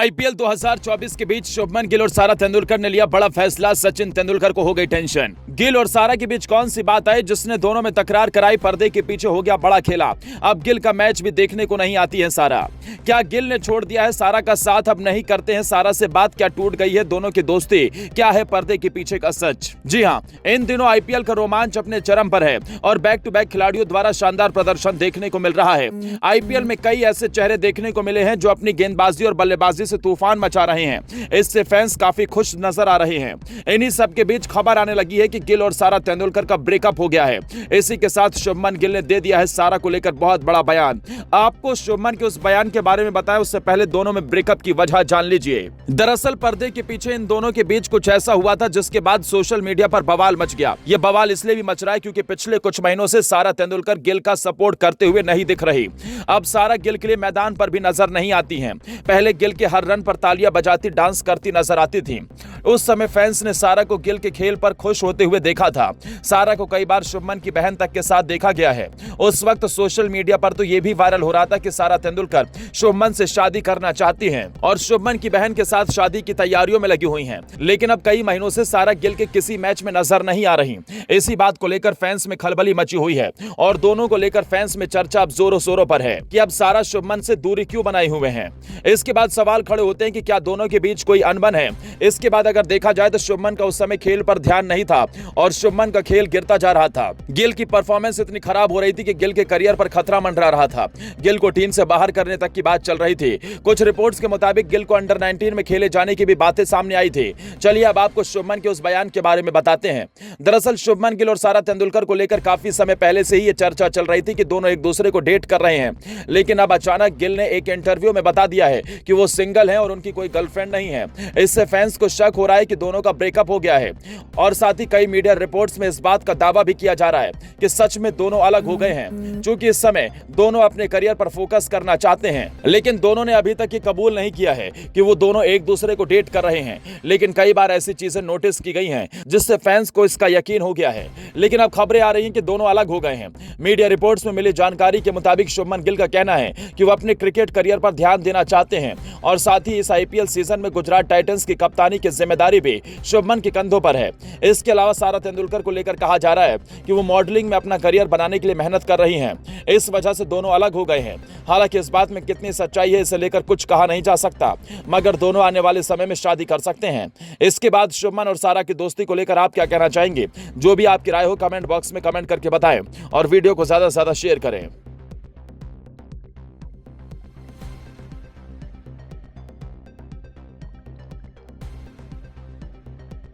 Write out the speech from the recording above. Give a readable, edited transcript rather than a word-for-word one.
IPL 2024 के बीच शुभमन गिल और सारा तेंदुलकर ने लिया बड़ा फैसला। सचिन तेंदुलकर को हो गई टेंशन। गिल और सारा के बीच कौन सी बात आई जिसने दोनों में तकरार कराई? पर्दे के पीछे हो गया बड़ा खेला। अब गिल का मैच भी देखने को नहीं आती है सारा। क्या गिल ने छोड़ दिया है सारा का साथ? अब नहीं करते हैं सारा से बात? क्या टूट गई है दोनों की दोस्ती? क्या है पर्दे के पीछे का सच? जी हां, इन दिनों आईपीएल का रोमांच अपने चरम पर है और बैक टू बैक खिलाड़ियों द्वारा शानदार प्रदर्शन देखने को मिल रहा है। आईपीएल में कई ऐसे चेहरे देखने को मिले हैं जो अपनी गेंदबाजी और बल्लेबाजी से तूफान मचा रहे हैं। इससे फैंस काफी खुश नजर आ रहे हैं। इन्हीं सब के बीच खबर आने लगी है कि गिल और सारा तेंदुलकर का ब्रेकअप हो गया है। इसी के साथ शुभमन गिल ने दे दिया है सारा को लेकर बहुत बड़ा बयान। आपको शुभमन के उस बयान के बारे में बताएं उससे पहले दोनों में ब्रेकअप की वजह जान लीजिए। दरअसल पर्दे के पीछे इन दोनों के बीच कुछ ऐसा हुआ था जिसके बाद सोशल मीडिया पर बवाल मच गया। यह बवाल इसलिए भी मच रहा है क्योंकि पिछले कुछ महीनों से सारा तेंदुलकर गिल का सपोर्ट करते हुए नहीं दिख रही। अब सारा गिल के लिए मैदान पर भी नजर नहीं आती हैं। पहले गिल के हर रन पर तालियां बजाती डांस करती नजर आती थी। उस समय फैंस ने सारा को गिल के खेल पर खुश होते हुए देखा था। सारा को कई बार शुभमन की बहन तक के साथ देखा गया है। उस वक्त सोशल मीडिया पर तो यह भी वायरल हो रहा था कि सारा तेंदुलकर शुभमन से शादी करना चाहती हैं और शुभमन की बहन के साथ शादी की तैयारियों में लगी हुई हैं। लेकिन अब कई महीनों से सारा गिल के किसी मैच में नजर नहीं आ रही। इसी बात को लेकर फैंस में खलबली मची हुई है और दोनों को लेकर फैंस में चर्चा अब जोरों शोरों पर है कि अब सारा शुभमन से दूरी क्यों बनाए हुए हैं। इसके बाद सवाल खड़े होते हैं कि क्या दोनों के बीच कोई अनबन है। इसके बाद अगर देखा जाए तो शुभमन का उस समय खेल पर ध्यान नहीं था और शुभमन का खेल गिरता जा रहा था। गिल की परफॉर्मेंस इतनी खराब हो रही थी कि गिल के करियर पर खतरा मंडरा रहा था। गिल को टीम से बाहर करने तक की बात चल रही थी। कुछ रिपोर्ट्स के मुताबिक गिल को अंडर 19 में खेले जाने की भी बातें सामने आई थी। चलिए अब आपको शुभमन के उस बयान के बारे में बताते हैं। दरअसल शुभमन गिल और सारा तेंदुलकर को लेकर काफी समय पहले से ही यह चर्चा चल रही थी कि दोनों एक दूसरे को डेट कर रहे हैं। लेकिन अब अचानक गिल ने एक इंटरव्यू में बता दिया है कि वो सिंगल हैं और उनकी कोई गर्लफ्रेंड नहीं है। इससे फैंस को शक हो रहा है कि दोनों का ब्रेकअप हो गया है और साथ ही कई मीडिया रिपोर्ट्स में इस बात का दावा भी किया जा रहा है कि सच में दोनों अलग हो गए हैं। चूंकि इस समय दोनों अपने करियर पर फोकस करना चाहते हैं, लेकिन दोनों ने अभी तक ये कबूल नहीं किया है कि वो दोनों एक दूसरे को डेट कर रहे हैं। लेकिन कई बार ऐसी चीजें नोटिस की गई हैं जिससे फैंस को इसका यकीन हो गया है। लेकिन अब खबरें आ रही हैं कि दोनों अलग हो गए हैं। मीडिया रिपोर्ट्स में मिली जानकारी के मुताबिक शुभमन गिल का कहना है कि वो अपने क्रिकेट करियर पर ध्यान देना चाहते हैं और साथ ही इस आईपीएल सीजन में गुजरात टाइटंस की कप्तानी की जिम्मेदारी भी शुभमन के कंधों पर है। इसके अलावा सारा तेंदुलकर को लेकर कहा जा रहा है कि वो मॉडलिंग में अपना करियर बनाने के लिए मेहनत कर रही हैं। इस वजह से दोनों अलग हो गए हैं। हालांकि इस बात में कितनी सच्चाई है इसे लेकर कुछ कहा नहीं जा सकता, मगर दोनों आने वाले समय में शादी कर सकते हैं। इसके बाद शुभमन और सारा की दोस्ती को लेकर आप क्या कहना चाहेंगे? जो भी आपकी राय हो कमेंट बॉक्स में कमेंट करके बताएं और वीडियो को ज्यादा से ज्यादा शेयर करें।